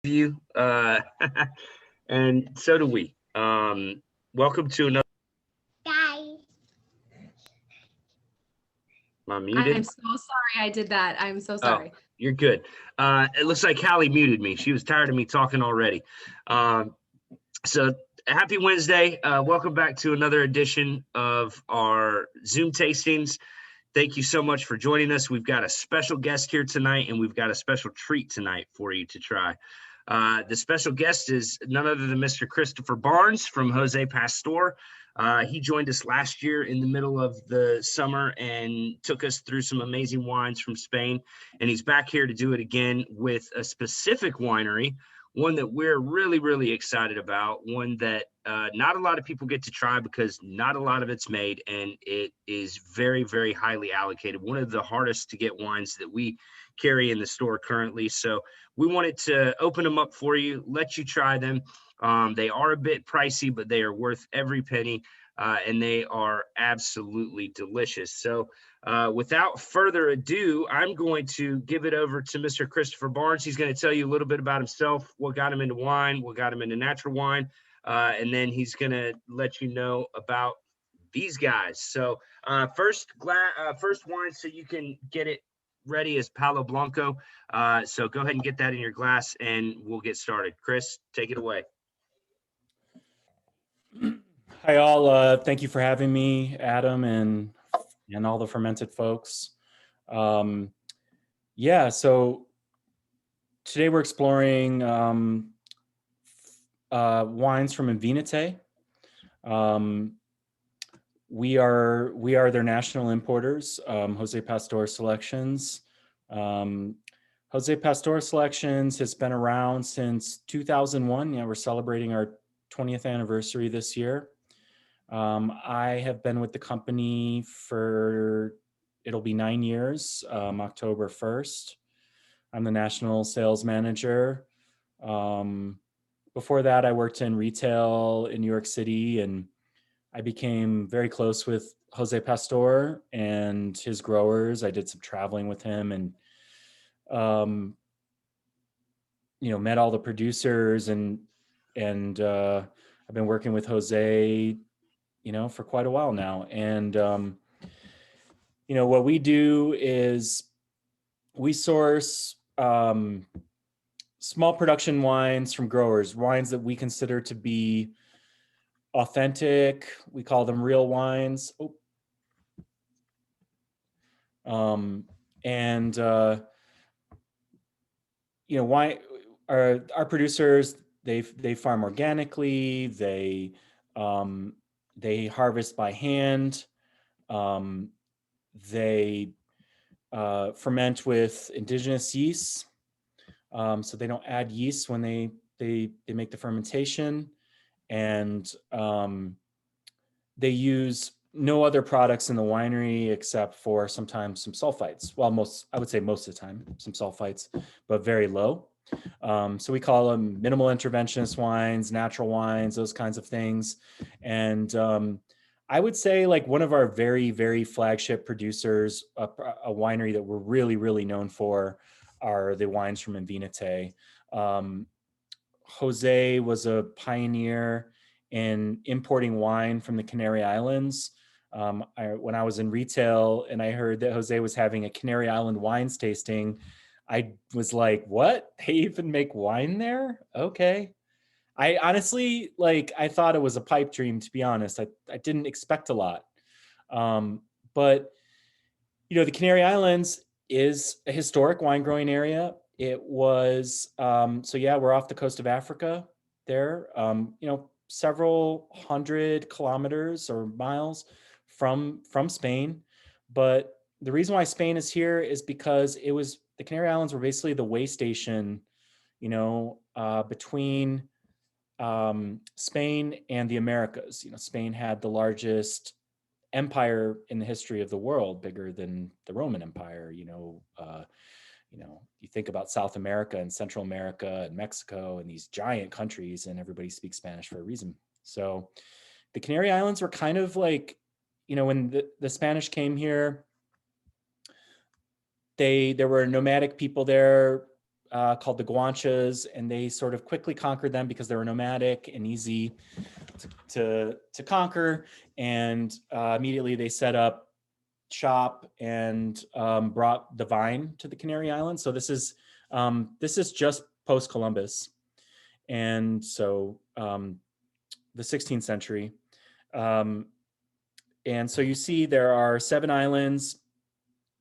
you, and so do we. Welcome to another. Guys, Am I I'm muted? so sorry I did that. I'm so Oh, sorry. you're good. It looks like Callie muted me. She was tired of me talking already. Um, so happy Wednesday. Welcome back to another edition of our Zoom tastings. Thank you so much for joining us. We've got a special guest here tonight, and we've got a special treat tonight for you to try. The special guest is none other than Mr. Christopher Barnes from José Pastor. He joined us last year in the middle of the summer and took us through some amazing wines from Spain. And he's back here to do it again with a specific winery, one that we're really, really excited about, one that not a lot of people get to try because not a lot of it's made, and it is very, very highly allocated. One of the hardest to get wines that we carry in the store currently. So we wanted to open them up for you, let you try them. They are a bit pricey, but they are worth every penny, and they are absolutely delicious. So without further ado, I'm going to give it over to Mr. Christopher Barnes. He's going to tell you a little bit about himself, what got him into wine, what got him into natural wine, and then he's going to let you know about these guys. So first wine, so you can get it ready, is Palo Blanco. So go ahead and get that in your glass, and we'll get started. Chris, take it away. Hi all, thank you for having me, Adam, and all the fermented folks. Yeah, so today we're exploring wines from Envínate. We are their national importers, José Pastor Selections. José Pastor Selections has been around since 2001. Yeah, we're celebrating our 20th anniversary this year. I have been with the company for, it'll be 9 years, October 1st. I'm the national sales manager. Before that, I worked in retail in New York City, and I became very close with José Pastor and his growers. I did some traveling with him and, met all the producers and I've been working with Jose, for quite a while now. And, what we do is we source small production wines from growers, wines that we consider to be authentic. We call them real wines. Why our producers, they farm organically, they harvest by hand, they ferment with indigenous yeasts, so they don't add yeast when they make the fermentation, and they use no other products in the winery except for sometimes some sulfites. Well, I would say most of the time, some sulfites, but very low. So we call them minimal interventionist wines, natural wines, those kinds of things. And I would say like one of our very, very flagship producers, a winery that we're really, really known for, are the wines from Envínate. Jose was a pioneer in importing wine from the Canary Islands. When I was in retail and I heard that Jose was having a Canary Island wines tasting, I was like, what? They even make wine there? Okay. I honestly, I thought it was a pipe dream, to be honest. I didn't expect a lot. But, the Canary Islands is a historic wine growing area. It was, we're off the coast of Africa there, several hundred kilometers or miles from Spain. But the reason why Spain is here is because the Canary Islands were basically the way station, between Spain and the Americas. Spain had the largest empire in the history of the world, bigger than the Roman Empire. You think about South America and Central America and Mexico and these giant countries, and everybody speaks Spanish for a reason. So the Canary Islands were kind of like, when the Spanish came here, there were nomadic people there called the Guanches, and they sort of quickly conquered them because they were nomadic and easy to conquer. And immediately they set up shop and brought the vine to the Canary Islands. So this is just post Columbus, and so the 16th century. And so you see there are 7 islands,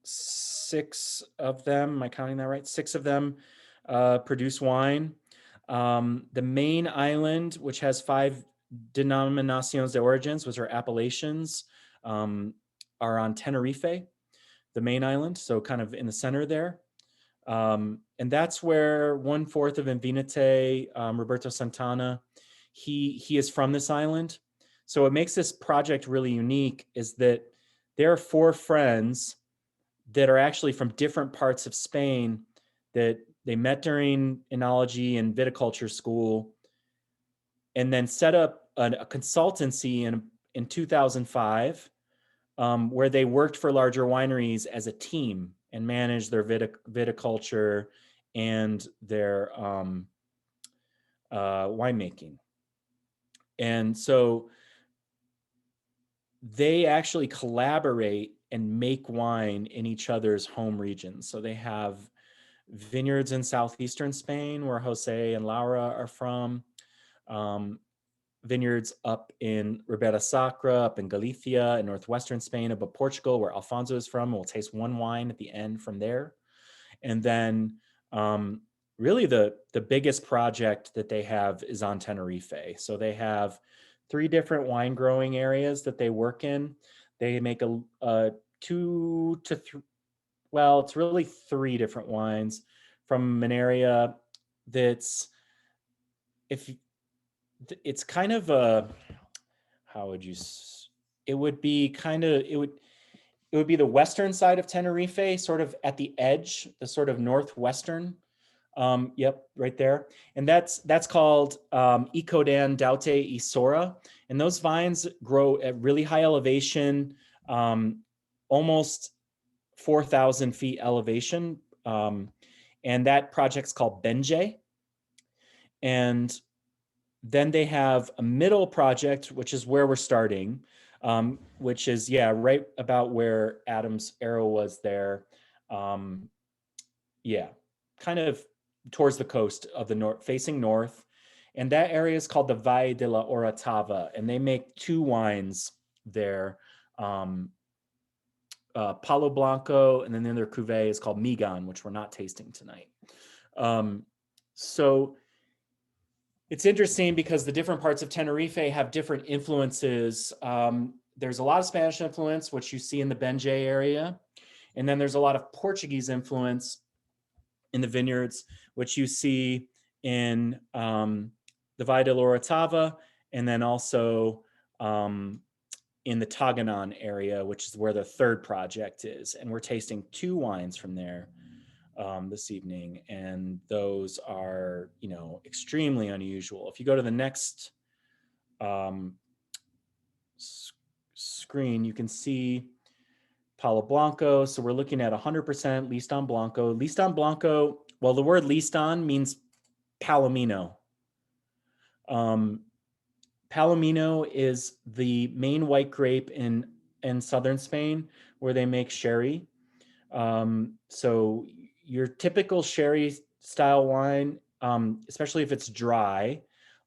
6 of them, am I counting that right? 6 of them produce wine. The main island, which has 5 denominaciones de origins, which are appellations, are on Tenerife, the main island, so kind of in the center there. And that's where 1/4 of Envínate, Roberto Santana, he is from this island. So what makes this project really unique is that there are 4 friends that are actually from different parts of Spain that they met during enology and viticulture school, and then set up a consultancy in 2005, where they worked for larger wineries as a team and managed their viticulture and their winemaking. And so they actually collaborate and make wine in each other's home regions. So they have vineyards in southeastern Spain, where Jose and Laura are from, vineyards up in Ribera Sacra, up in Galicia, in northwestern Spain, above Portugal, where Alfonso is from. We'll taste one wine at the end from there. And then really the biggest project that they have is on Tenerife. So they have 3 different wine growing areas that they work in. They make a 2 to 3, well, it's really 3 different wines from an area that's, if it's kind of a, how would you, it would be kind of, it would be the western side of Tenerife, sort of at the edge, the sort of northwestern. Yep, right there. And that's called Icodan Daute Isora. And those vines grow at really high elevation, almost 4,000 feet elevation. And that project's called Benje. And then they have a middle project, which is where we're starting, which is, right about where Adam's arrow was there. Kind of towards the coast of the north, facing north. And that area is called the Valle de la Orotava. And they make 2 wines there. Palo Blanco, and then the other cuvee is called Migan, which we're not tasting tonight. So it's interesting because the different parts of Tenerife have different influences. There's a lot of Spanish influence, which you see in the Benje area. And then there's a lot of Portuguese influence in the vineyards, which you see in the Valle de la Orotava, and then also in the Taganon area, which is where the 3rd project is. And we're tasting 2 wines from there this evening. And those are, extremely unusual. If you go to the next screen, you can see Palo Blanco. So we're looking at 100% Listan Blanco. Listan Blanco, well, the word Listan means Palomino. Palomino is the main white grape in southern Spain, where they make sherry. So your typical sherry style wine, especially if it's dry,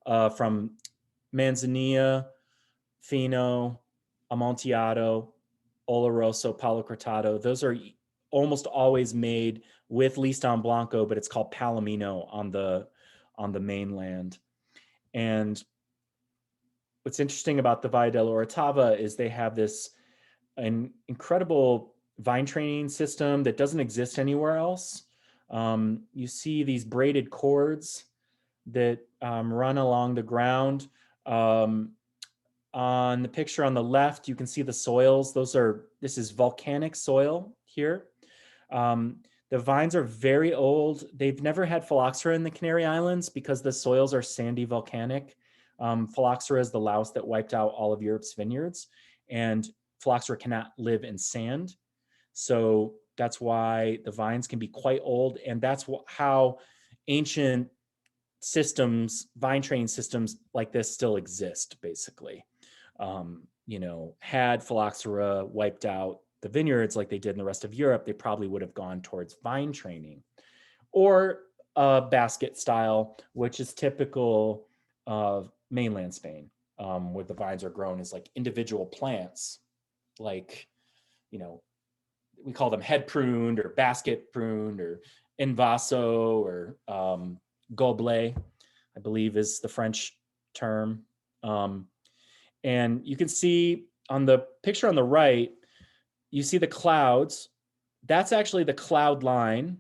from Manzanilla, Fino, Amontillado, Oloroso, Palo Cortado, those are almost always made with Listan Blanco, but it's called Palomino on the mainland. And what's interesting about the Valle de la Orotava is they have an incredible vine training system that doesn't exist anywhere else. You see these braided cords that run along the ground. On the picture on the left, you can see the soils. This is volcanic soil here. The vines are very old. They've never had phylloxera in the Canary Islands because the soils are sandy volcanic. Phylloxera is the louse that wiped out all of Europe's vineyards, and phylloxera cannot live in sand. So That's why the vines can be quite old, and that's how ancient systems, vine train systems like this still exist, basically. Had phylloxera wiped out the vineyards like they did in the rest of Europe, they probably would have gone towards vine training or basket style, which is typical of mainland Spain, where the vines are grown as like individual plants, like, we call them head pruned or basket pruned or invaso or gobelet, I believe is the French term. And you can see on the picture on the right, you see the clouds. That's actually the cloud line.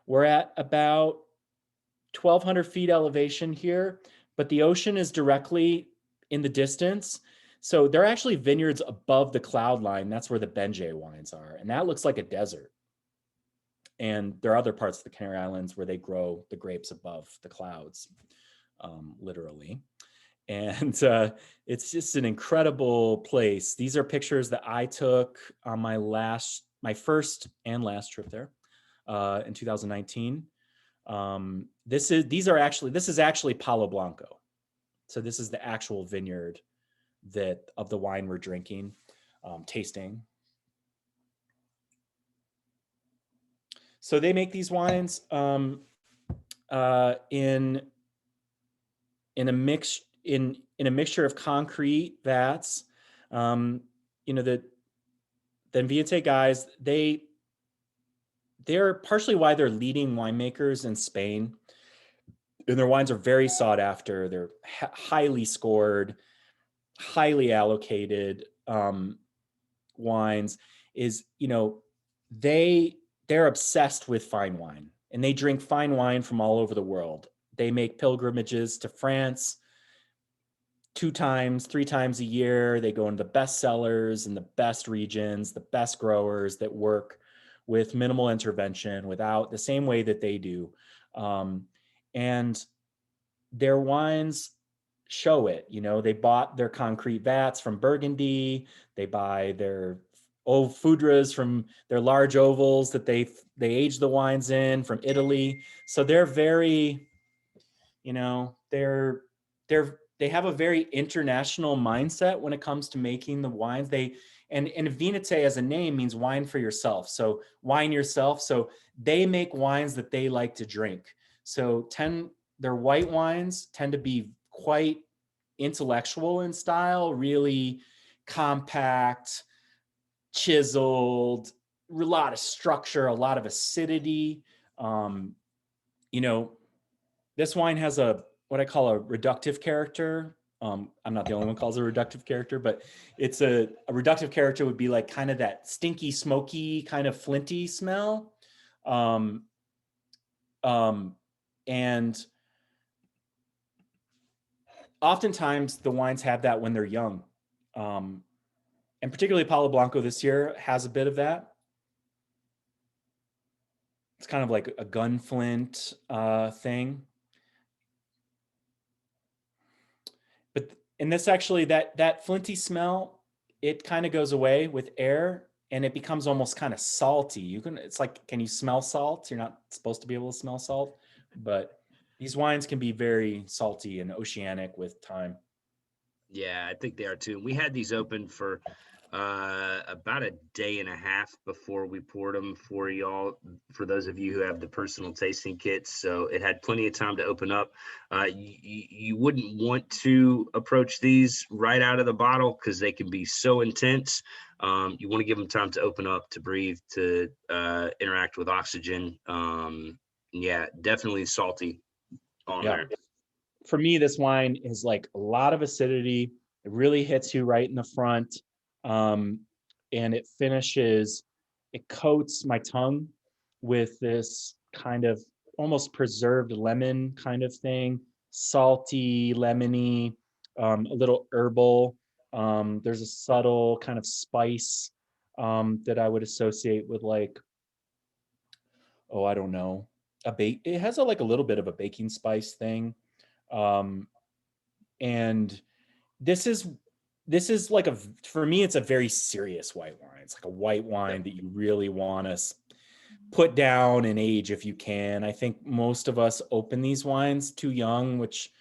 We're at about 1,200 feet elevation here, but the ocean is directly in the distance. So they're actually vineyards above the cloud line. That's where the Benjay wines are. And that looks like a desert. And there are other parts of the Canary Islands where they grow the grapes above the clouds, literally. And it's just an incredible place. These are pictures that I took on my first and last trip there in 2019. This is actually Palo Blanco. So this is the actual vineyard of the wine we're drinking, tasting. So they make these wines in a mixture of concrete vats. The Envínate guys, they're partially why they're leading winemakers in Spain. And their wines are very sought after. They're highly scored, highly allocated wines. They're obsessed with fine wine, and they drink fine wine from all over the world. They make pilgrimages to France 2 times, 3 times a year. They go into the best cellars in the best regions, the best growers that work with minimal intervention, without the same way that they do. And their wines show it. They bought their concrete vats from Burgundy. They buy their old foudres from their large ovals that they age the wines in from Italy. So they're very, they have a very international mindset when it comes to making the wines. And Envínate as a name means wine for yourself. So wine yourself. So they make wines that they like to drink. So their white wines tend to be quite intellectual in style, really compact, chiseled, a lot of structure, a lot of acidity. This wine has what I call a reductive character. I'm not the only one who calls it a reductive character, but it's a reductive character would be like kind of that stinky, smoky, kind of flinty smell. And oftentimes the wines have that when they're young. And particularly Palo Blanco this year has a bit of that. It's kind of like a gunflint thing. And this actually, that flinty smell, it kind of goes away with air and it becomes almost kind of salty. It's like, can you smell salt? You're not supposed to be able to smell salt, but these wines can be very salty and oceanic with time. Yeah, I think they are too. We had these open for about a day and a half before we poured them for y'all, for those of you who have the personal tasting kits. So it had plenty of time to open up. You wouldn't want to approach these right out of the bottle because they can be so intense. You want to give them time to open up, to breathe, to interact with oxygen. Yeah, definitely salty on there. For me, this wine is like a lot of acidity. It really hits you right in the front. And it coats my tongue with this kind of almost preserved lemon kind of thing, salty, lemony, a little herbal. There's a subtle kind of spice that I would associate with like, I don't know, it has a little bit of a baking spice thing. And this is like for me, it's a very serious white wine. It's like a white wine that you really want to put down and age if you can. I think most of us open these wines too young, which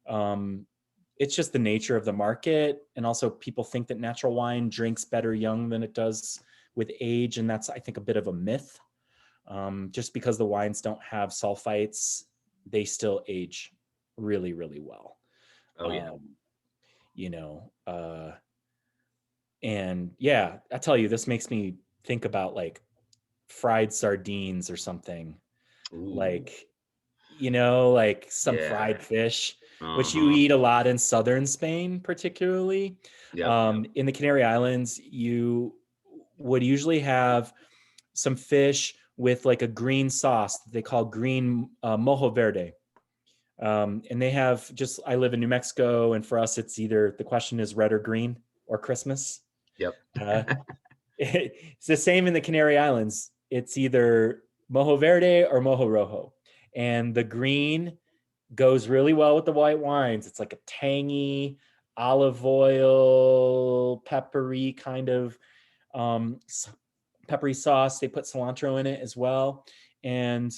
it's just the nature of the market. And also people think that natural wine drinks better young than it does with age. And that's, I think, a bit of a myth. Just because the wines don't have sulfites, they still age really, really well. Oh yeah. You know, and yeah, I tell you, this makes me think about like fried sardines or something. Ooh, Like, you know, like some yeah. fried fish, which you Uh-huh. eat a lot in southern Spain, particularly. Yep. In the Canary Islands, you would usually have some fish with like a green sauce that they call green mojo verde. And they have just, I live in New Mexico, and for us, it's either, the question is red or green or Christmas. Yep. It's the same in the Canary Islands. It's either mojo verde or mojo rojo. And the green goes really well with the white wines. It's like a tangy, olive oil, peppery kind of peppery sauce. They put cilantro in it as well. And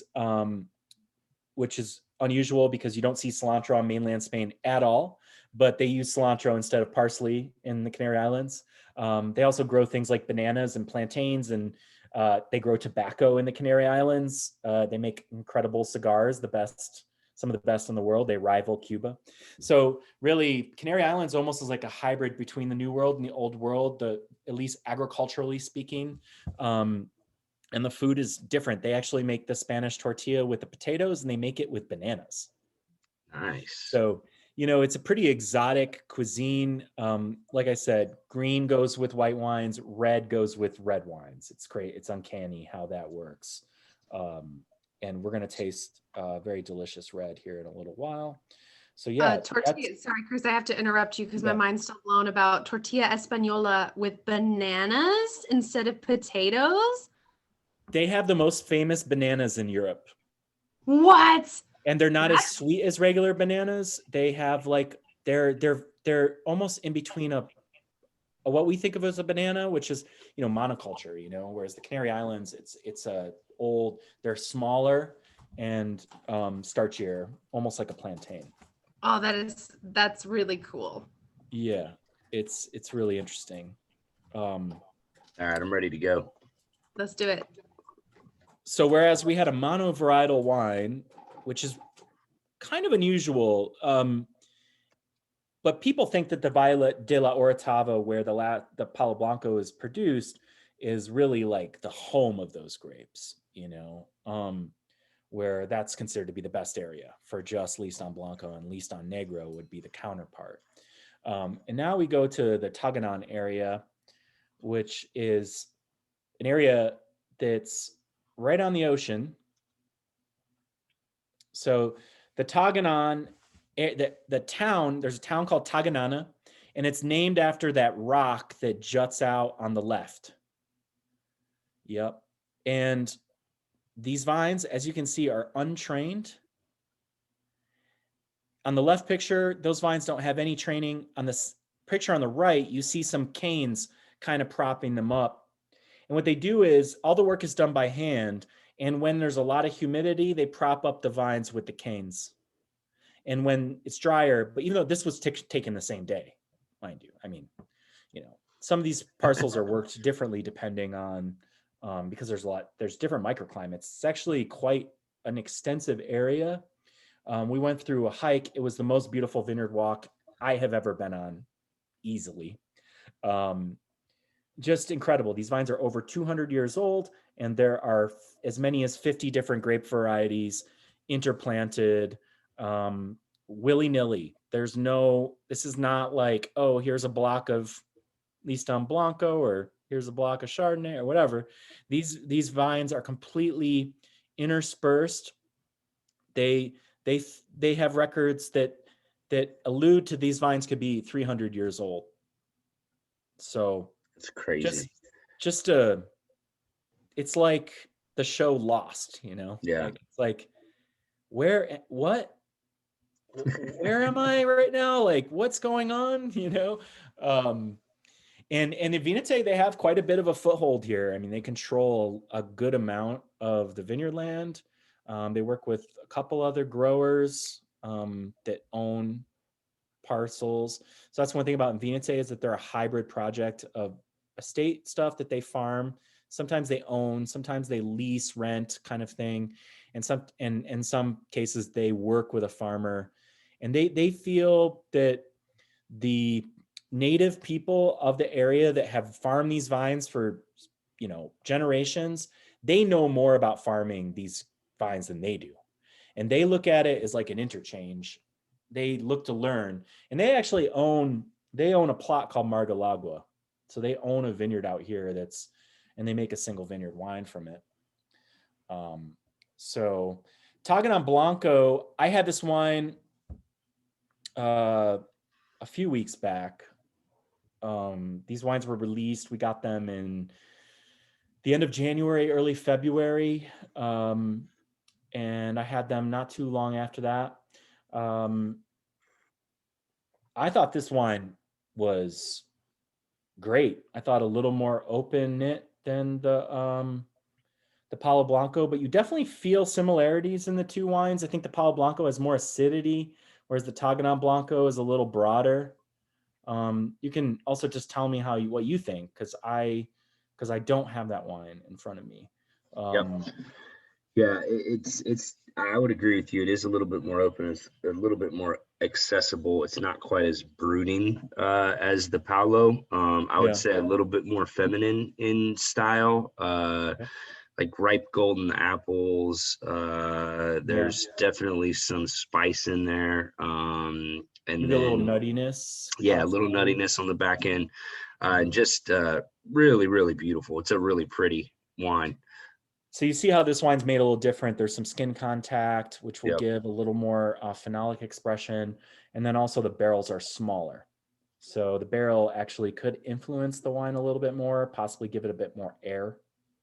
which is unusual because you don't see cilantro on mainland Spain at all, but they use cilantro instead of parsley in the Canary Islands. They also grow things like bananas and plantains, and they grow tobacco in the Canary Islands. They make incredible cigars, some of the best in the world. They rival Cuba. So really, Canary Islands almost is like a hybrid between the New World and the Old World, at least agriculturally speaking. And the food is different. They actually make the Spanish tortilla with the potatoes, and they make it with bananas. Nice. So, you know, it's a pretty exotic cuisine. Like I said, green goes with white wines, red goes with red wines. It's great. It's uncanny how that works. And we're going to taste very delicious red here in a little while. So yeah, Tortilla. Sorry, Chris, I have to interrupt you because my Yeah. mind's still blown about tortilla española with bananas instead of potatoes. they have the most famous bananas in Europe. What? And they're not as That's sweet as regular bananas. They have like they're almost in between a what we think of as a banana, which is, you know, monoculture, you know, whereas the Canary Islands, it's a old, they're smaller and starchier, almost like a plantain. oh, that's really cool. Yeah, it's really interesting. All right, I'm ready to go. Let's do it. So whereas we had a monovarietal wine, which is kind of unusual, but people think that the Violet de la Orotava, where the Palo Blanco is produced, is really like the home of those grapes, you know, where that's considered to be the best area for just Listan Blanco, and Listan Negro would be the counterpart. And now we go to the Taganan area, which is an area that's right on the ocean. So the Taganan, the town, there's a town called Taganana, and it's named after that rock that juts out on the left. Yep. And these vines, as you can see, are untrained. On the left picture, those vines don't have any training. On this picture on the right, you see some canes kind of propping them up. And what they do is all the work is done by hand. And when there's a lot of humidity, they prop up the vines with the canes. And when it's drier, but even though this was taken the same day, mind you, I mean, you know, some of these parcels are worked differently depending on, because there's different microclimates. It's actually quite an extensive area. We went through a hike. It was the most beautiful vineyard walk I have ever been on, easily. Just incredible. These vines are over 200 years old, and there are as many as 50 different grape varieties interplanted willy-nilly. This is not like, oh, here's a block of Listan Blanco, or here's a block of Chardonnay, or whatever. These vines are completely interspersed. They have records that allude to these vines could be 300 years old. So It's crazy. It's like the show Lost, you know? Yeah. Like, it's like, where am I right now? Like, what's going on? You know? And Envínate, they have quite a bit of a foothold here. I mean, they control a good amount of the vineyard land. They work with a couple other growers that own parcels. So that's one thing about Envínate, is that they're a hybrid project of estate stuff that they farm. Sometimes they own, sometimes they lease, rent kind of thing. And in some cases they work with a farmer, and they feel that the native people of the area that have farmed these vines for, generations, they know more about farming these vines than they do. And they look at it as like an interchange. They look to learn, and they actually own a plot called Margalagua. So they own a vineyard out here and they make a single vineyard wine from it. So Taganon Blanco, I had this wine a few weeks back. These wines were released. We got them in the end of January, early February. And I had them not too long after that. I thought this wine was great. I thought a little more open knit than the Palo Blanco, but you definitely feel similarities in the two wines. I think the Palo Blanco has more acidity, whereas the Taganon Blanco is a little broader. You can also just tell me what you think, because I don't have that wine in front of me. Yep. Yeah, it's. I would agree with you. It is a little bit more open. It's a little bit more accessible. It's not quite as brooding as the Paolo. I would say a little bit more feminine in style. Like ripe golden apples. There's definitely some spice in there. And maybe a little nuttiness. Yeah, a little nuttiness on the back end. And just really, really beautiful. It's a really pretty wine. So you see how this wine's made a little different. There's some skin contact, which will give a little more phenolic expression. And then also the barrels are smaller. So the barrel actually could influence the wine a little bit more, possibly give it a bit more air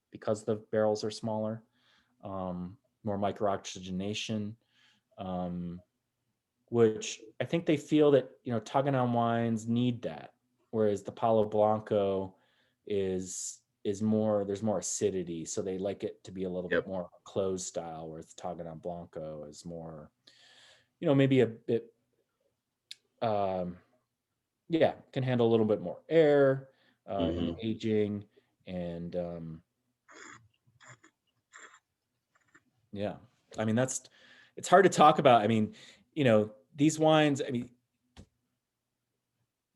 because the barrels are smaller, more microoxygenation, which I think they feel that, Taganon wines need that. Whereas the Palo Blanco is more, there's more acidity, so they like it to be a little bit more closed style, whereas the Taganon Blanco is more, maybe a bit can handle a little bit more air in aging. And I mean, it's hard to talk about. I mean, these wines, I mean,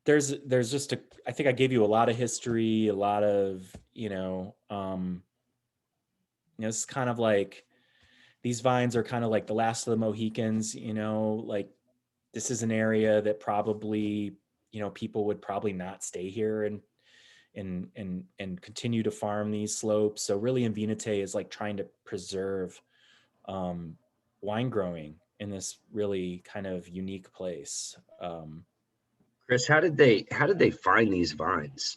there's just I think I gave you a lot of history, a lot of, it's kind of like these vines are kind of like the last of the Mohicans, like this is an area that probably, people would probably not stay here and continue to farm these slopes. So really Envínate is like trying to preserve wine growing in this really kind of unique place. Chris, how did they find these vines?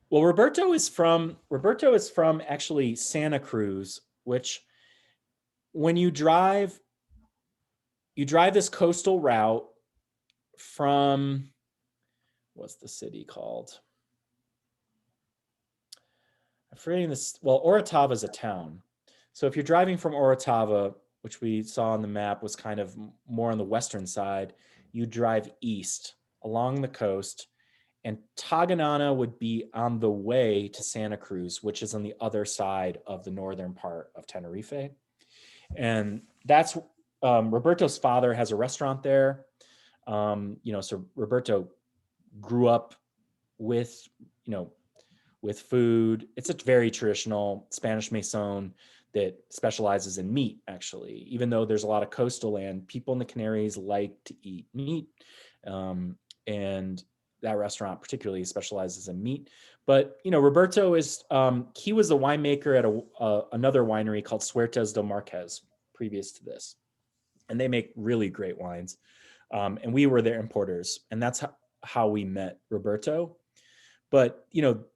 Well, Roberto is from actually Santa Cruz, which when you drive this coastal route from, what's the city called? I'm forgetting this. Well, Orotava is a town. So if you're driving from Orotava, which we saw on the map was kind of more on the western side, you drive east along the coast, and Taganana would be on the way to Santa Cruz, which is on the other side of the northern part of Tenerife. And that's Roberto's father has a restaurant there. So Roberto grew up with food. It's a very traditional Spanish Maison that specializes in meat, actually. Even though there's a lot of coastal land, people in the Canaries like to eat meat. And that restaurant particularly specializes in meat. But, Roberto is, he was a winemaker at another winery called Suertes del Marquez previous to this. And they make really great wines. And we were their importers. And that's how we met Roberto. But,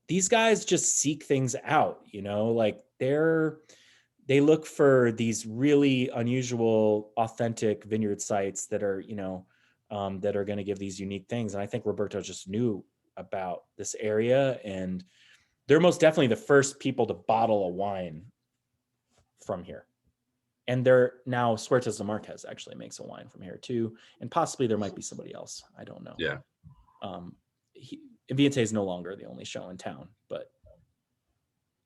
these guys just seek things out, like they look for these really unusual, authentic vineyard sites that are, that are going to give these unique things. And I think Roberto just knew about this area, and they're most definitely the first people to bottle a wine from here. And they're now Suertes de Marquez actually makes a wine from here too, and possibly there might be somebody else. I don't know. Yeah. Envínate is no longer the only show in town, but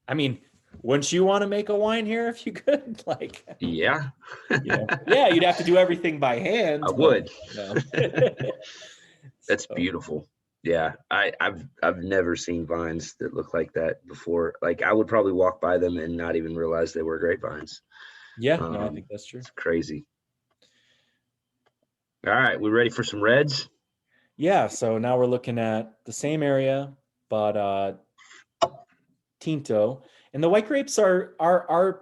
I mean, wouldn't you want to make a wine here if you could? Like, Yeah. Yeah, you'd have to do everything by hand. I would. No. That's beautiful. Yeah, I've never seen vines that look like that before. Like, I would probably walk by them and not even realize they were grapevines. Yeah, no, I think that's true. It's crazy. All right, we ready for some reds? Yeah, so now we're looking at the same area, but Tinto. And the white grapes are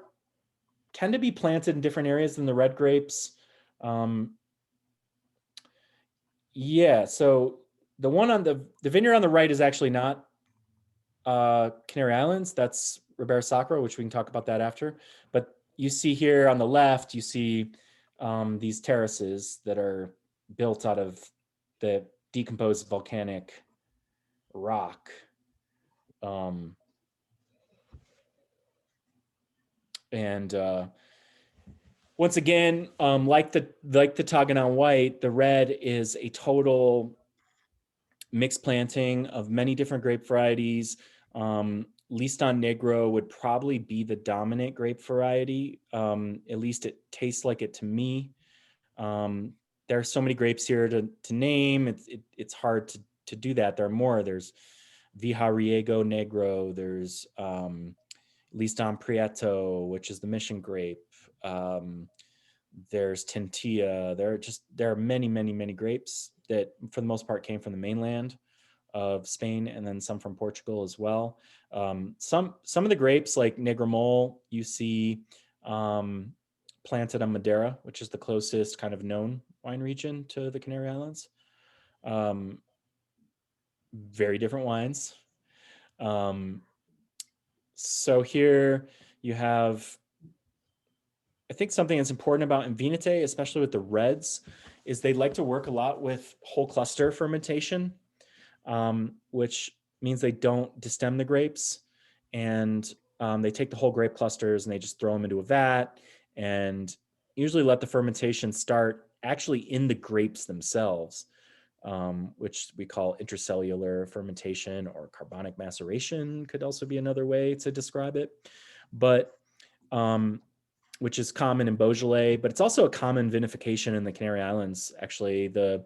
tend to be planted in different areas than the red grapes. Yeah, so the one on the vineyard on the right is actually not Canary Islands. That's Ribera Sacra, which we can talk about that after. But you see here on the left, you see these terraces that are built out of the decomposed volcanic rock. Once again, like the Taganon white, the red is a total mixed planting of many different grape varieties. Listan Negro would probably be the dominant grape variety. At least it tastes like it to me. There are so many grapes here to name. It's hard to do that. There are more. There's Vijariego Negro. There's Listan Prieto, which is the mission grape. There's Tintilla. There are many, many, many grapes that for the most part came from the mainland of Spain, and then some from Portugal as well. Some of the grapes like Negromol you see planted on Madeira, which is the closest kind of known wine region to the Canary Islands. Very different wines. So here you have, I think something that's important about Envínate, especially with the reds, is they like to work a lot with whole cluster fermentation, which means they don't destem the grapes, and they take the whole grape clusters and they just throw them into a vat and usually let the fermentation start actually in the grapes themselves, which we call intercellular fermentation, or carbonic maceration could also be another way to describe it. But which is common in Beaujolais, but it's also a common vinification in the Canary Islands. Actually, the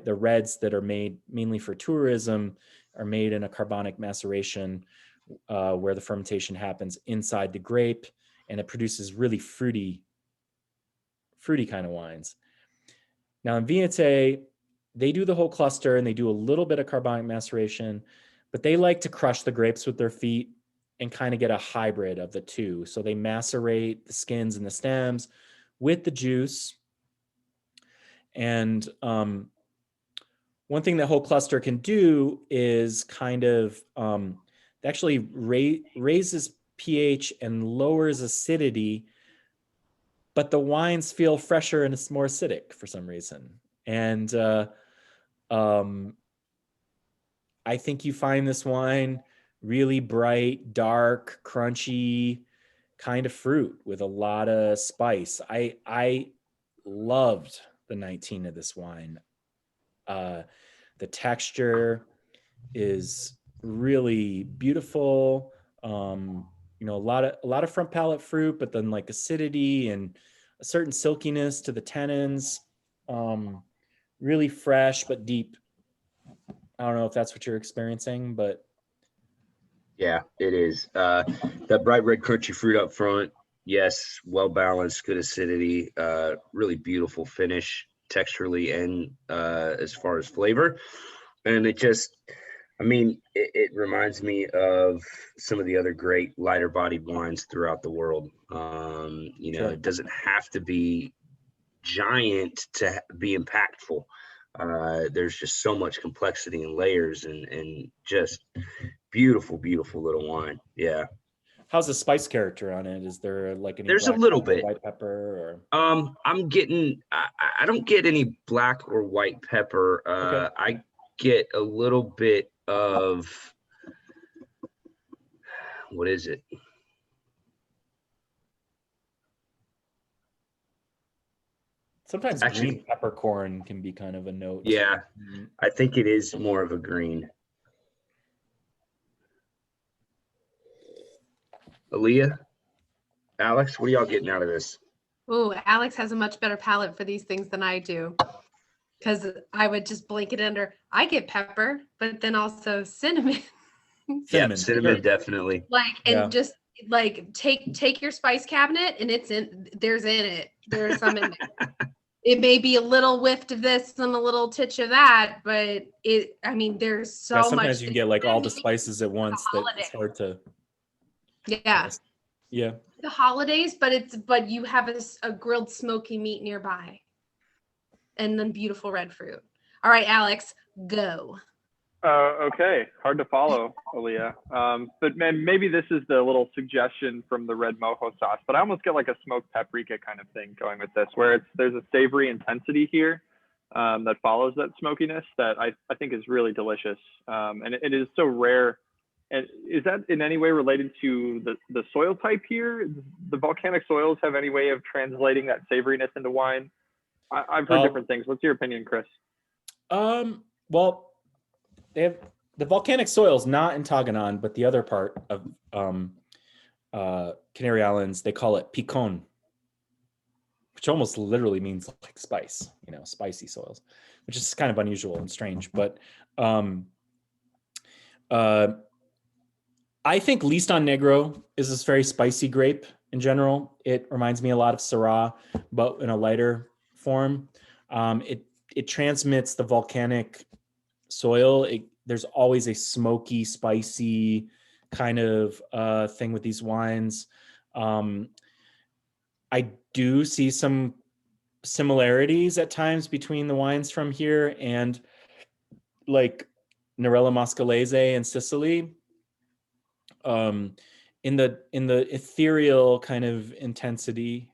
reds that are made mainly for tourism are made in a carbonic maceration where the fermentation happens inside the grape, and it produces really fruity kind of wines. Now in Envínate, they do the whole cluster and they do a little bit of carbonic maceration, but they like to crush the grapes with their feet and kind of get a hybrid of the two. So they macerate the skins and the stems with the juice. And one thing that whole cluster can do is kind of actually raises pH and lowers acidity, but the wines feel fresher and it's more acidic for some reason. And I think you find this wine really bright, dark, crunchy kind of fruit with a lot of spice. I loved the 19 of this wine. The texture is really beautiful. A lot of front palate fruit, but then like acidity and a certain silkiness to the tannins. Really fresh but deep. I don't know if that's what you're experiencing, but yeah, it is. That bright red crunchy fruit up front, yes, well balanced, good acidity, really beautiful finish texturally and as far as flavor. And it just, it reminds me of some of the other great lighter bodied wines throughout the world. Sure. It doesn't have to be giant to be impactful. There's just so much complexity and layers and just beautiful little wine. Yeah. How's the spice character on it? Is there like any There's a black little pepper, bit. white pepper, or I don't get any black or white pepper. Okay. get a little bit of, what is it? Sometimes Actually, green peppercorn can be kind of a note. yeah, I think it is more of a green. Aaliyah, Alex, what are y'all getting out of this? Oh, Alex has a much better palate for these things than I do. Because I would just blink it under. I get pepper, but then also cinnamon. Yeah, cinnamon, definitely. Just like take your spice cabinet and there's some in there. It may be a little whiff of this and a little titch of that, but there's so much. Sometimes you can get like all the spices at once that it's hard to. Yeah. Yeah. The holidays, but you have a grilled smoky meat nearby. And then beautiful red fruit. All right, Alex, go. Okay, hard to follow, Aaliyah. But man, maybe this is the little suggestion from the red mojo sauce, but I almost get like a smoked paprika kind of thing going with this, where there's a savory intensity here that follows that smokiness that I think is really delicious. And it is so rare. And is that in any way related to the soil type here? The volcanic soils have any way of translating that savoriness into wine? I've heard different things. What's your opinion, Chris? Well, they have the volcanic soils, not in Taganon, but the other part of Canary Islands, they call it picon, which almost literally means like spice, spicy soils, which is kind of unusual and strange. But I think Listan Negro is this very spicy grape in general. It reminds me a lot of Syrah, but in a lighter form. It transmits the volcanic soil. There's always a smoky, spicy kind of thing with these wines. I do see some similarities at times between the wines from here and like Nerella Mascalese in Sicily. In the ethereal kind of intensity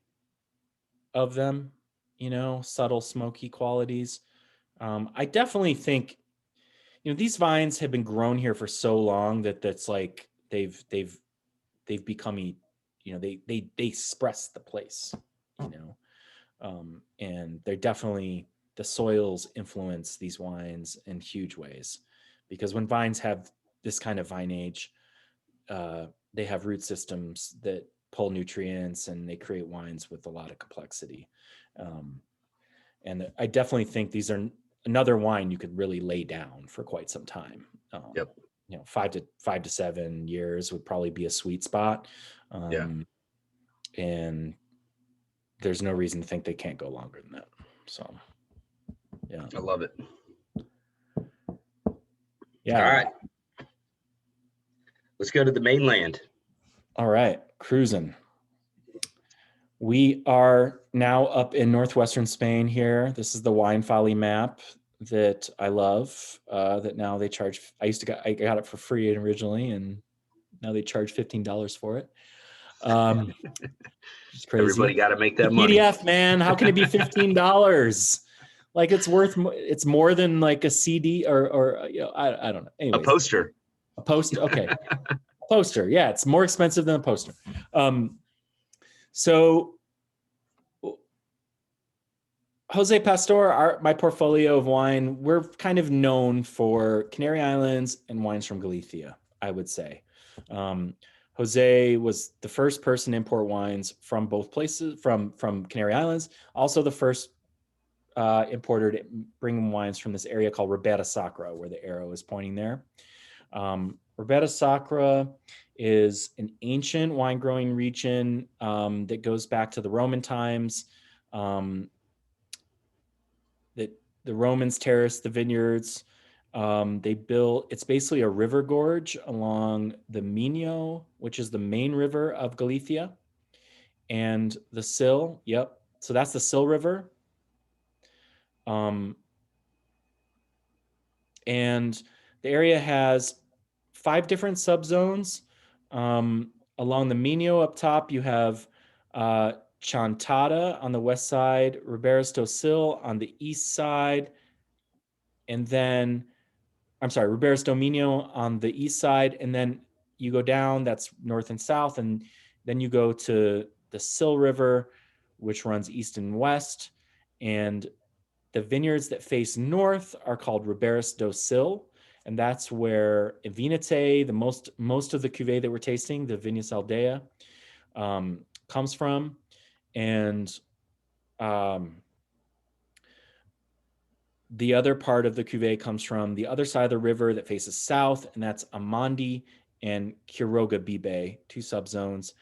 of them, subtle smoky qualities. I definitely think these vines have been grown here for so long that's like they've become they express the place, and they're definitely, the soils influence these wines in huge ways, because when vines have this kind of vine age, they have root systems that pull nutrients and they create wines with a lot of complexity. And I definitely think these are another wine you could really lay down for quite some time. Yep. 5 to 7 years would probably be a sweet spot. And there's no reason to think they can't go longer than that. So, yeah. I love it. Yeah. All right. Let's go to the mainland. All right. Cruising. We are now up in northwestern Spain here. This is the Wine Folly map that I love, that now they charge. I got it for free originally, and now they charge $15 for it. It's crazy. Everybody got to make that money. PDF, man. How can it be $15? Like it's more than like a CD or I don't know. Anyways, a poster. Okay. A poster. Yeah. It's more expensive than a poster. So José Pastor, my portfolio of wine, we're kind of known for Canary Islands and wines from Galicia, I would say. Jose was the first person to import wines from both places, from Canary Islands. Also the first importer to bring wines from this area called Ribera Sacra, where the arrow is pointing there. Ribera Sacra is an ancient wine growing region that goes back to the Roman times. That the Romans terraced the vineyards. It's basically a river gorge along the Minho, which is the main river of Galicia, and the Sil. Yep. So that's the Sil River. And the area has 5 different subzones. Along the Minho up top, you have Chantada on the west side, Riberas do Sil on the east side, and then I'm sorry, Riberas do Minho on the east side, and then you go down, that's north and south, and then you go to the Sil River, which runs east and west, and the vineyards that face north are called Riberas do Sil, and that's where Envínate, the most of the cuvee that we're tasting, the Viñas Aldea, comes from, and the other part of the cuvee comes from the other side of the river that faces south, and that's Amandi and Quiroga Bibe, two subzones.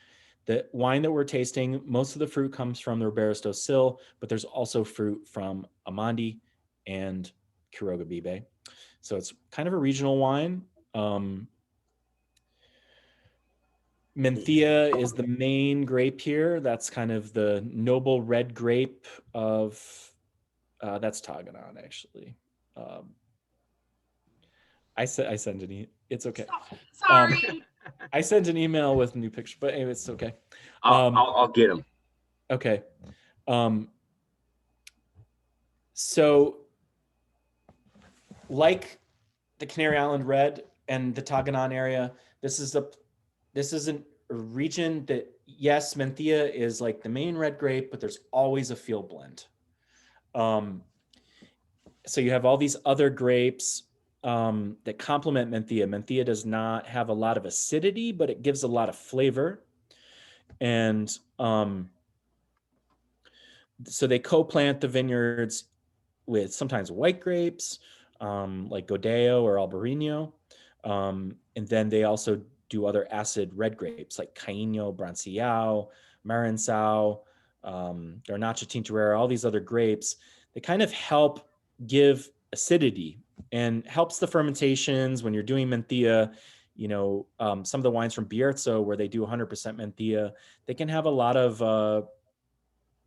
The wine that we're tasting, most of the fruit comes from the Riberas do Sil, but there's also fruit from Amandi and Quiroga Bibe. So it's kind of a regional wine. Menthea is the main grape here. That's kind of the noble red grape of, that's Taganon, actually. I sent an it's okay. Sorry. I sent an email with a new picture, but anyway, it's okay. I'll get them. Okay. So like the Canary Island Red and the Taganon area, this is a region that, yes, Menthea is like the main red grape, but there's always a field blend. So you have all these other grapes that complement Menthea. Menthea does not have a lot of acidity, but it gives a lot of flavor. And so they co-plant the vineyards with sometimes white grapes, like Godeo or Albarino. And then they also do other acid red grapes like Caíno, Brancillao, Marançao, Garnacha Tintorera, all these other grapes. They kind of help give acidity and helps the fermentations when you're doing Menthea. You know, some of the wines from Bierzo where they do 100% Menthea, they can have a lot of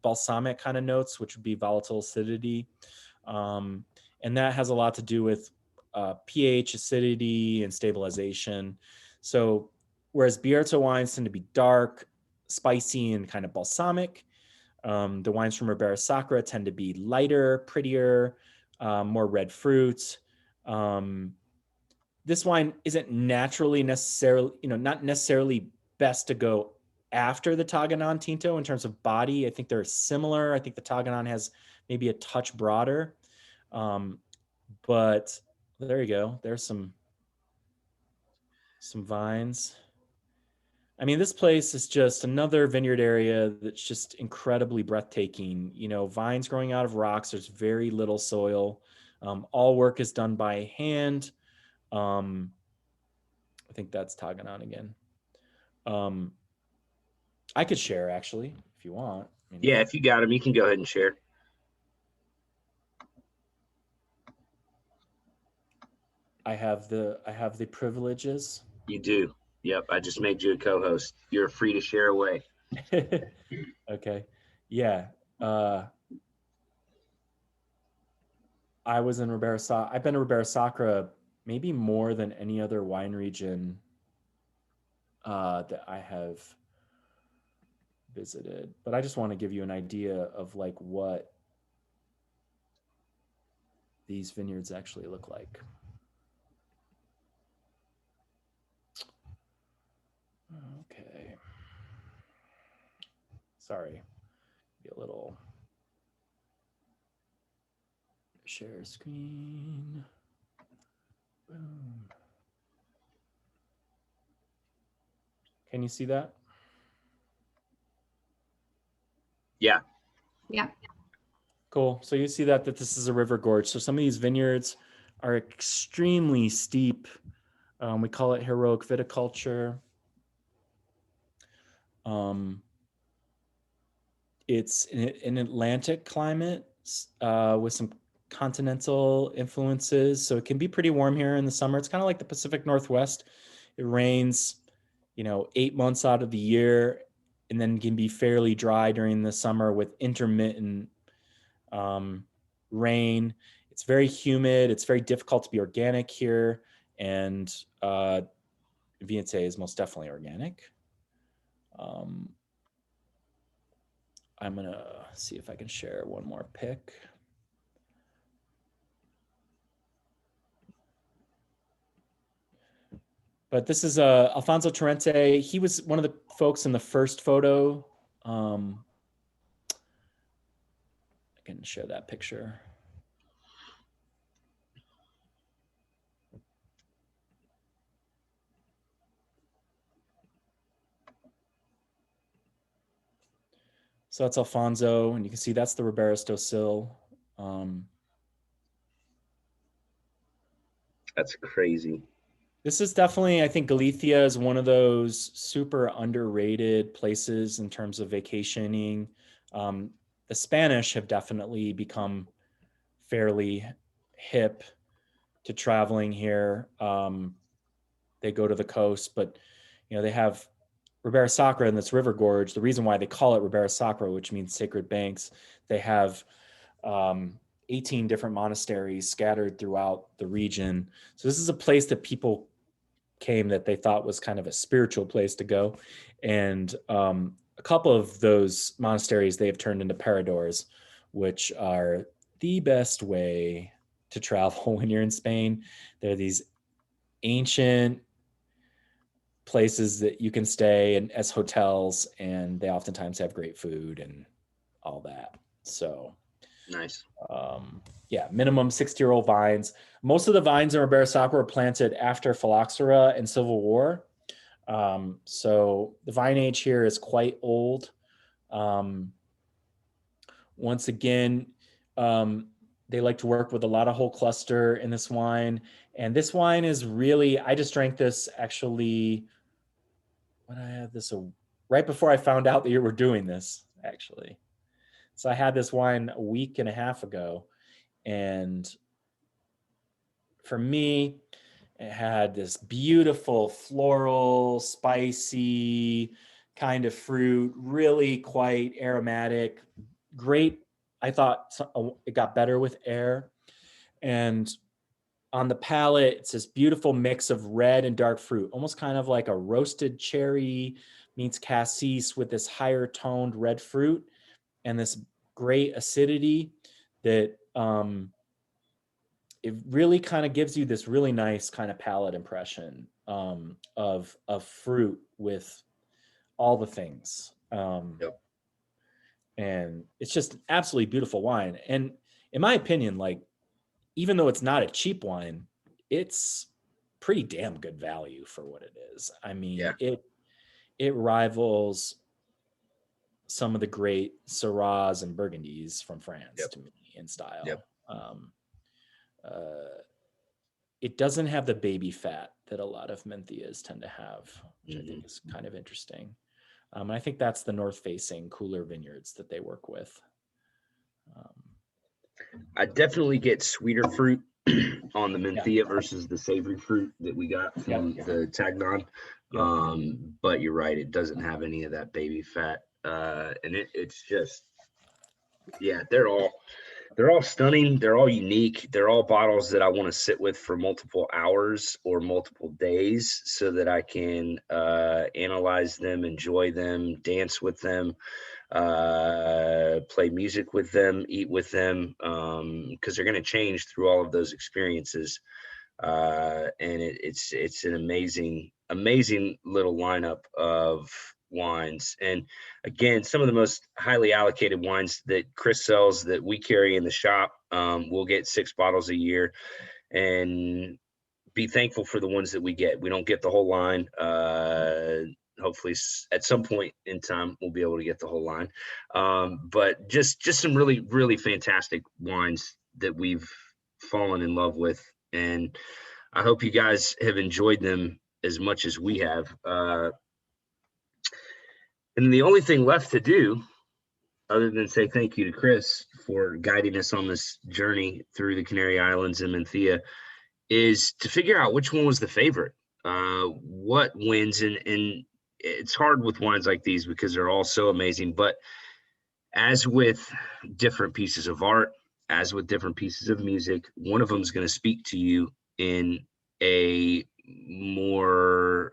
balsamic kind of notes, which would be volatile acidity. And that has a lot to do with pH, acidity, and stabilization. So whereas Bierzo wines tend to be dark, spicy, and kind of balsamic, the wines from Ribera Sacra tend to be lighter, prettier, more red fruits. This wine isn't naturally necessarily, not necessarily best to go after the Taganon Tinto in terms of body. I think they're similar. I think the Taganon has maybe a touch broader. But there you go. There's some vines. I mean, this place is just another vineyard area that's just incredibly breathtaking. Vines growing out of rocks. There's very little soil. All work is done by hand. I think that's Taganon again. I could share actually, if you want. Yeah, if you got them, you can go ahead and share. I have the privileges. You do. Yep. I just made you a co-host. You're free to share away. Okay. Yeah. I was in Ribera Sacra. I've been to Ribera Sacra maybe more than any other wine region that I have visited. But I just want to give you an idea of like what these vineyards actually look like. Okay. Sorry. Be a little share screen. Boom. Can you see that? Yeah. Yeah. Cool. So you see that this is a river gorge. So some of these vineyards are extremely steep. We call it heroic viticulture. It's an Atlantic climate with some continental influences. So it can be pretty warm here in the summer. It's kind of like the Pacific Northwest. It rains, 8 months out of the year, and then can be fairly dry during the summer with intermittent rain. It's very humid. It's very difficult to be organic here. And Envínate is most definitely organic. I'm going to see if I can share one more pic. But this is Alfonso Torrente. He was one of the folks in the first photo. I can show that picture. So that's Alfonso, and you can see that's the Robusto Sil. That's crazy. This is definitely, I think Galicia is one of those super underrated places in terms of vacationing. The Spanish have definitely become fairly hip to traveling here. They go to the coast, but they have Ribera Sacra in this river gorge. The reason why they call it Ribera Sacra, which means sacred banks, they have 18 different monasteries scattered throughout the region. So this is a place that people came that they thought was kind of a spiritual place to go. And a couple of those monasteries they have turned into paradors, which are the best way to travel when you're in Spain. They're these ancient places that you can stay in as hotels, and they oftentimes have great food and all that. So nice. Yeah, minimum 60-year-old vines. Most of the vines in Ribera Sacra were planted after phylloxera and Civil War. So the vine age here is quite old. Once again, they like to work with a lot of whole cluster in this wine. And this wine is really, I just drank this actually, when I had this right before I found out that you were doing this, actually. So I had this wine a week and a half ago. And for me, it had this beautiful floral, spicy kind of fruit, really quite aromatic, great. I thought it got better with air. And on the palate, it's this beautiful mix of red and dark fruit, almost kind of like a roasted cherry meets cassis with this higher toned red fruit and this great acidity that it really kind of gives you this really nice kind of palate impression of fruit with all the things. Yep. And it's just absolutely beautiful wine. And in my opinion, like, even though it's not a cheap wine, it's pretty damn good value for what it is. I mean, yeah. it rivals some of the great Syrahs and Burgundies from France to me in style. Yep. It doesn't have the baby fat that a lot of Menthias tend to have, which Mm-hmm. I think is kind of interesting. And I think that's the north-facing cooler vineyards that they work with. I definitely get sweeter fruit on the Menthia versus the savory fruit that we got from the Tagnon. But you're right, it doesn't have any of that baby fat. And it's just, they're all stunning. They're all unique. They're all bottles that I want to sit with for multiple hours or multiple days so that I can analyze them, enjoy them, dance with them, play music with them, eat with them, because they're going to change through all of those experiences. And it's an amazing little lineup of wines. And again, some of the most highly allocated wines that Chris sells that we carry in the shop, we'll get 6 bottles a year and be thankful for the ones that we get. We don't get the whole line. Hopefully at some point in time, we'll be able to get the whole line. But just some really, really fantastic wines that we've fallen in love with. And I hope you guys have enjoyed them as much as we have. And the only thing left to do, other than say thank you to Chris for guiding us on this journey through the Canary Islands and Menthia, is to figure out which one was the favorite, what wins. And it's hard with wines like these because they're all so amazing. But as with different pieces of art, as with different pieces of music, one of them is going to speak to you in a more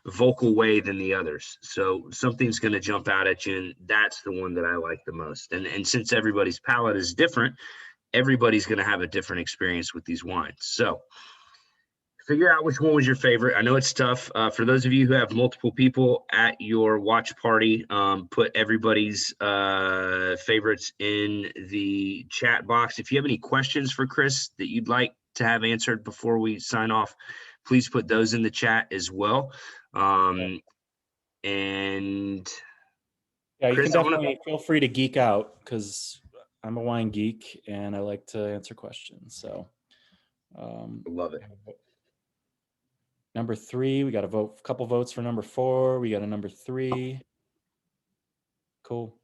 vocal way than the others. So something's going to jump out at you, and that's the one that I like the most. And since everybody's palate is different, everybody's going to have a different experience with these wines. So figure out which one was your favorite. I know it's tough. For those of you who have multiple people at your watch party, put everybody's favorites in the chat box. If you have any questions for Chris that you'd like to have answered before we sign off, please put those in the chat as well. And yeah, you Chris, can definitely feel free to geek out, because I'm a wine geek and I like to answer questions. So love it. Number 3, we got a couple votes for number 4. We got a number 3. Cool.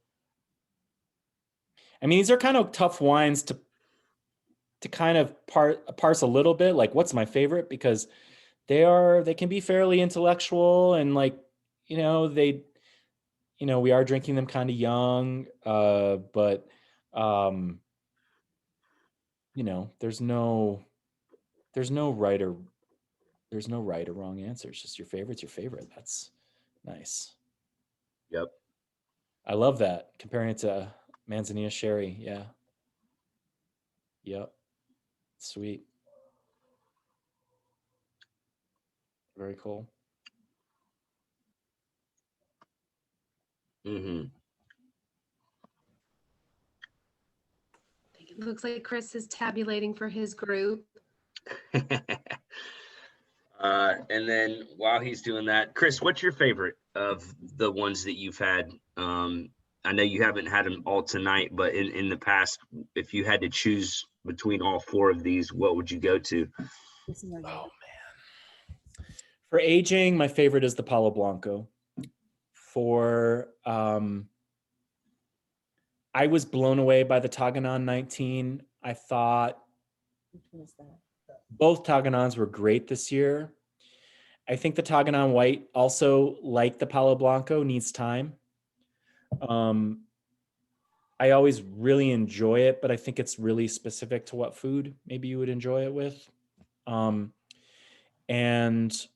I mean, these are kind of tough wines to kind of parse a little bit, like what's my favorite, because they can be fairly intellectual, and like, we are drinking them kind of young, but there's no right or wrong answer. It's just your favorite's your favorite. That's nice. Yep. I love that. Comparing it to Manzanilla Sherry. Yeah. Yep. Sweet. Very cool. Mm-hmm. It looks like Chris is tabulating for his group. And then while he's doing that, Chris, what's your favorite of the ones that you've had? I know you haven't had them all tonight, but in the past, if you had to choose between all 4 of these, what would you go to? Oh man. For aging, my favorite is the Palo Blanco. For I was blown away by the Taganon 19. I thought both Taganons were great this year. I think the Taganon White, also like the Palo Blanco, needs time. I always really enjoy it, but I think it's really specific to what food maybe you would enjoy it with. And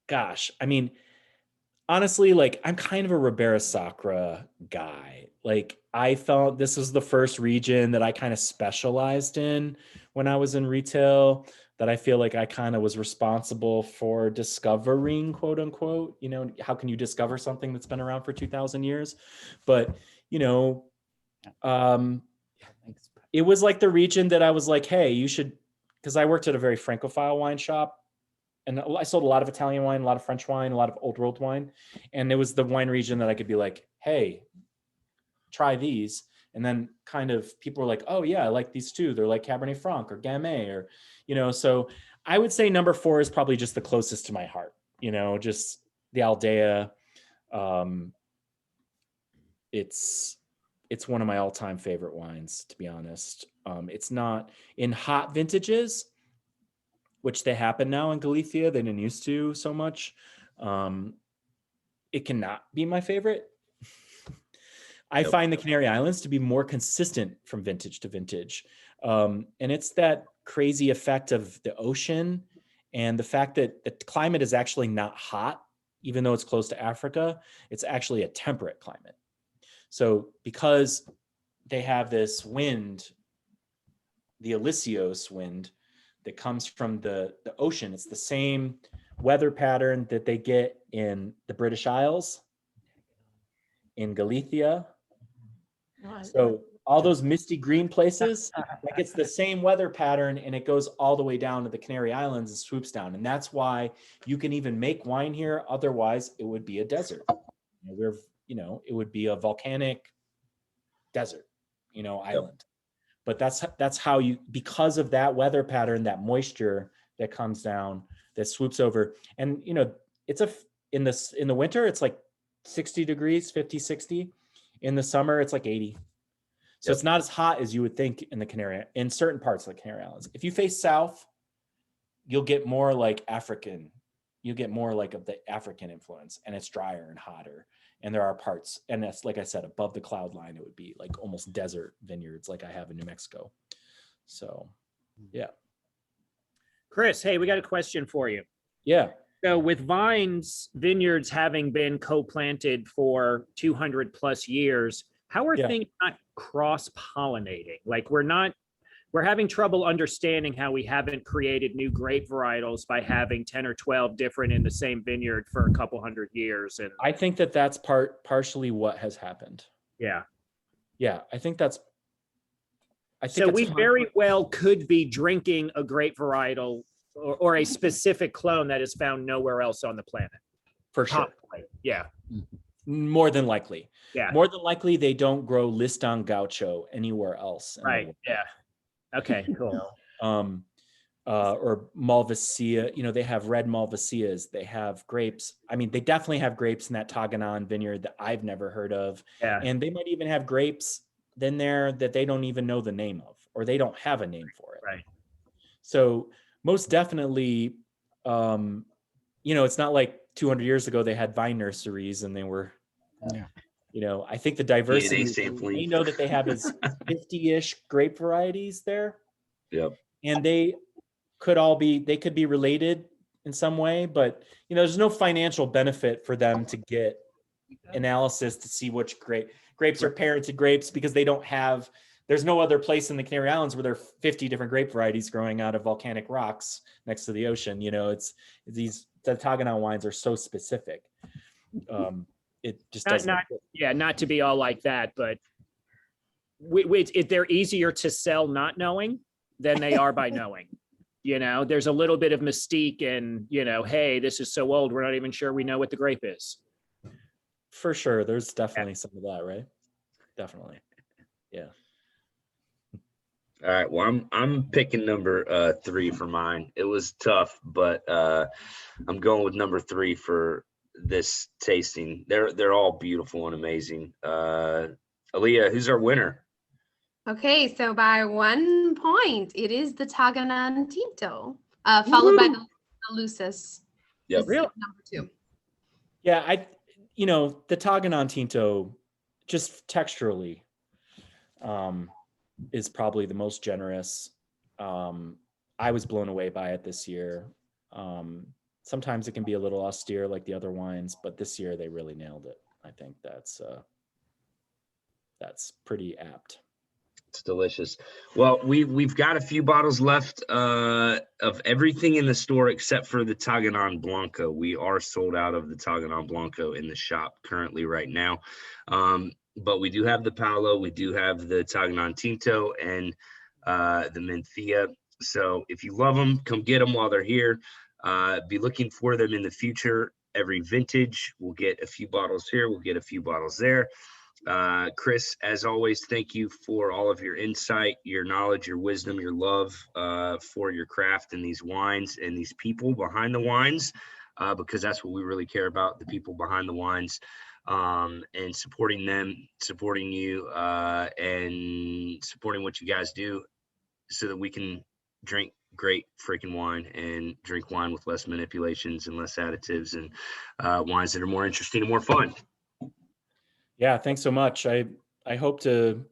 gosh, I mean, honestly, like, I'm kind of a Ribera Sacra guy. Like, I felt this was the first region that I kind of specialized in when I was in retail, that I feel like I kind of was responsible for discovering, quote unquote. How can you discover something that's been around for 2,000 years? But, it was like the region that I was like, hey, you should, because I worked at a very Francophile wine shop. And I sold a lot of Italian wine, a lot of French wine, a lot of old world wine. And it was the wine region that I could be like, hey, try these. And then kind of people were like, oh yeah, I like these too. They're like Cabernet Franc or Gamay, or, so I would say number 4 is probably just the closest to my heart, just the Aldea. It's one of my all-time favorite wines, to be honest. It's not in hot vintages, which they happen now in Galicia. They didn't used to so much. It cannot be my favorite. I find the Canary Islands to be more consistent from vintage to vintage. And it's that crazy effect of the ocean and the fact that the climate is actually not hot, even though it's close to Africa. It's actually a temperate climate. So because they have this wind, the Alisios wind, that comes from the ocean. It's the same weather pattern that they get in the British Isles, in Galicia. So all those misty green places, like, it's the same weather pattern, and it goes all the way down to the Canary Islands and swoops down. And that's why you can even make wine here. Otherwise, it would be a desert. It would be a volcanic desert, island. But that's how you, because of that weather pattern, that moisture that comes down, that swoops over. And, it's in the winter, it's like 60 degrees, 50, 60. In the summer, it's like 80. So it's not as hot as you would think in certain parts of the Canary Islands. If you face south, you'll get more like African. You get more like of the African influence, and it's drier and hotter. And there are parts, and that's, like I said, above the cloud line, it would be like almost desert vineyards like I have in New Mexico. So, yeah. Chris, hey, we got a question for you. Yeah. So with vineyards having been co-planted for 200 plus years, how are things not cross-pollinating? Like, we're not we're having trouble understanding how we haven't created new grape varietals by having 10 or 12 different in the same vineyard for a couple hundred years. And I think that's partially what has happened. yeah. Yeah, I think that's. So we very well could be drinking a grape varietal or a specific clone that is found nowhere else on the planet. For sure. Possibly. Yeah. More than likely. Yeah. More than likely, they don't grow Liston Gaucho anywhere else. Right. Yeah. Okay, cool. Or Malvasia, they have red Malvasias. They have grapes. I mean, they definitely have grapes in that Taganon vineyard that I've never heard of. Yeah. And they might even have grapes in there that they don't even know the name of, or they don't have a name for it. Right. So most definitely, it's not like 200 years ago they had vine nurseries and they were, I think the diversity, they know that they have is 50-ish grape varieties there. Yep. And they could be related in some way, but there's no financial benefit for them to get analysis to see which grapes are parented grapes, because there's no other place in the Canary Islands where there are 50 different grape varieties growing out of volcanic rocks next to the ocean. The Taganon wines are so specific. It just doesn't. Not to be all like that, but they're easier to sell not knowing than they are by knowing. There's a little bit of mystique and, hey, this is so old, we're not even sure we know what the grape is. For sure. There's definitely some of that, right? Definitely. Yeah. All right. Well, I'm picking number 3 for mine. It was tough, but I'm going with number 3 for this tasting. They're all beautiful and amazing. Aaliyah, who's our winner? Okay, so by 1 point, it is the Taganon Tinto, followed by the Lucis. Yep. Really? Number 2. Yeah, the Taganon Tinto, just texturally, is probably the most generous. I was blown away by it this year. Sometimes it can be a little austere like the other wines, but this year they really nailed it. I think that's pretty apt. It's delicious. Well, we've got a few bottles left of everything in the store except for the Taganon Blanco. We are sold out of the Taganon Blanco in the shop currently right now. But we do have the Paolo, we do have the Taganon Tinto, and the Mencia. So if you love them, come get them while they're here. Be looking for them in the future. Every vintage, we'll get a few bottles here, we'll get a few bottles there. Chris, as always, thank you for all of your insight, your knowledge, your wisdom, your love for your craft and these wines and these people behind the wines, because that's what we really care about, the people behind the wines, and supporting them, supporting you, and supporting what you guys do so that we can drink great freaking wine and drink wine with less manipulations and less additives and wines that are more interesting and more fun. Yeah, thanks so much. I hope to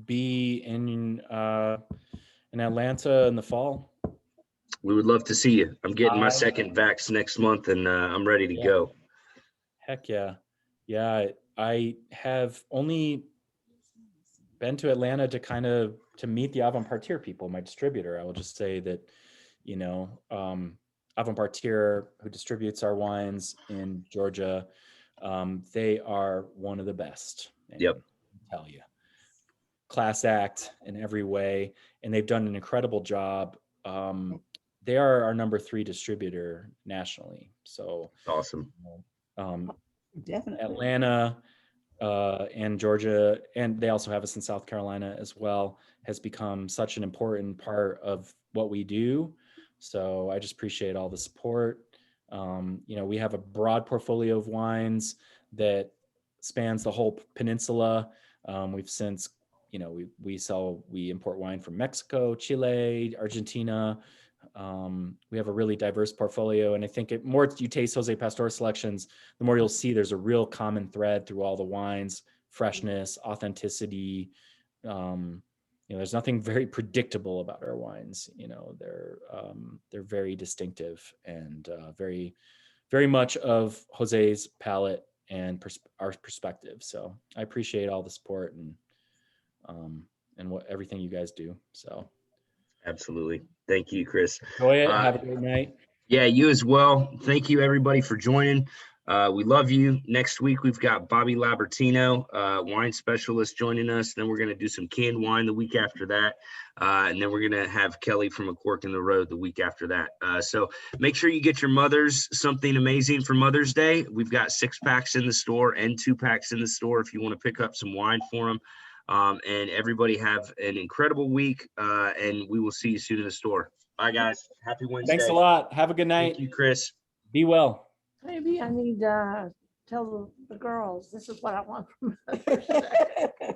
be in Atlanta in the fall. We would love to see you. I'm getting my second vax next month, and I'm ready to go. Heck yeah. Yeah, I have only been to Atlanta to meet the Avant Partir people, my distributor. I will just say that, Avant Partir, who distributes our wines in Georgia, they are one of the best. Yep. I tell you, class act in every way, and they've done an incredible job. They are our number 3 distributor nationally. So awesome. Definitely. Atlanta and Georgia, and they also have us in South Carolina as well, has become such an important part of what we do. So I just appreciate all the support. We have a broad portfolio of wines that spans the whole peninsula. We've since, we import wine from Mexico, Chile, Argentina. We have a really diverse portfolio, and I think the more you taste José Pastor Selections, the more you'll see there's a real common thread through all the wines: freshness, authenticity. There's nothing very predictable about our wines. They're very distinctive and very, very much of Jose's palate and our perspective. So I appreciate all the support and and everything you guys do. So Absolutely. Thank you, Chris. enjoy it. Have a great night. Yeah, you as well. Thank you, everybody, for joining. We love you. Next week, we've got Bobby Labertino, wine specialist, joining us. Then we're going to do some canned wine the week after that. And then we're going to have Kelly from A Cork in the Road the week after that. So make sure you get your mothers something amazing for Mother's Day. We've got 6-packs in the store and 2-packs in the store if you want to pick up some wine for them. And everybody have an incredible week. And we will see you soon in the store. Bye, guys. Happy Wednesday. Thanks a lot. Have a good night. Thank you, Chris. Be well. Maybe I need to tell the girls this is what I want from Mother's Day.